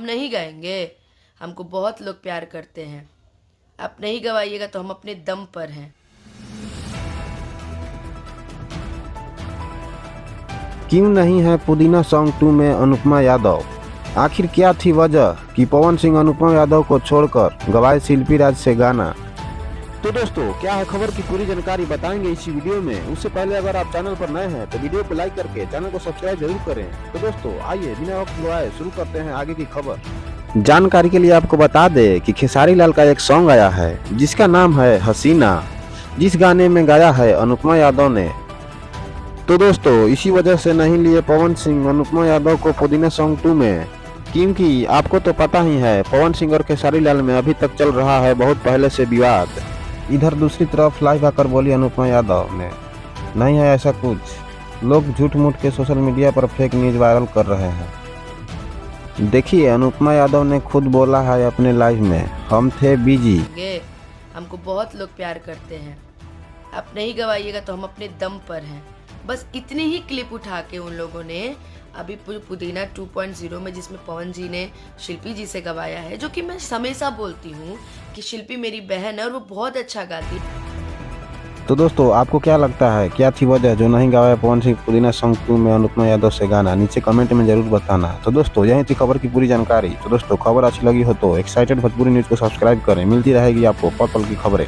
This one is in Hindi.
नहीं गाएंगे? हमको बहुत लोग प्यार करते हैं। आप नहीं गवाइएगा तो हम अपने दम पर हैं। क्यों नहीं है पुदीना सॉन्ग 2 में अनुपमा यादव? आखिर क्या थी वजह कि पवन सिंह अनुपमा यादव को छोड़कर गवाए शिल्पी राज से गाना? तो दोस्तों, क्या है खबर की पूरी जानकारी बताएंगे इसी वीडियो में। उससे पहले अगर आप चैनल पर नए हैं तो वीडियो को लाइक करके चैनल को सब्सक्राइब जरूर करें। तो दोस्तों आइए बिना वक्त गवाए शुरू करते हैं आगे की खबर। जानकारी के लिए आपको बता दें कि खेसारी लाल का एक सॉन्ग आया है जिसका नाम है हसीना, जिस गाने में गाया है अनुपमा यादव ने। तो दोस्तों इसी वजह से नहीं लिए पवन सिंह अनुपमा यादव को पुदीना सॉन्ग 2 में, क्योंकि आपको तो पता ही है पवन सिंह और खेसारी लाल में अभी तक चल रहा है बहुत पहले से विवाद। इधर दूसरी तरफ लाइव आकर बोली अनुपमा यादव ने, नहीं है ऐसा कुछ, लोग झूठ मूठ के सोशल मीडिया पर फेक न्यूज वायरल कर रहे हैं। देखिए अनुपमा यादव ने खुद बोला है अपने लाइव में, हम थे बिजी। हमको बहुत लोग प्यार करते हैं। आप नहीं गवाइएगा तो हम अपने दम पर हैं। बस इतनी ही क्लिप उठा के उन लोगों ने अभी पुदीना 2.0 में, जिसमें पवन जी ने शिल्पी जी से गवाया है, जो कि मैं हमेशा बोलती हूँ कि शिल्पी मेरी बहन है और वो बहुत अच्छा गाती है। तो दोस्तों आपको क्या लगता है, क्या थी वजह जो नहीं गवाया पवन सिंह पुदीना सॉन्ग 2 में अनुपमा यादव से गाना? नीचे कमेंट में जरूर बताना। तो दोस्तों यही थी खबर की पूरी जानकारी। तो दोस्तों खबर अच्छी लगी हो तो एक्साइटेड भोजपुरी न्यूज को सब्सक्राइब करें, मिलती रहेगी आपको पल पल की खबरें।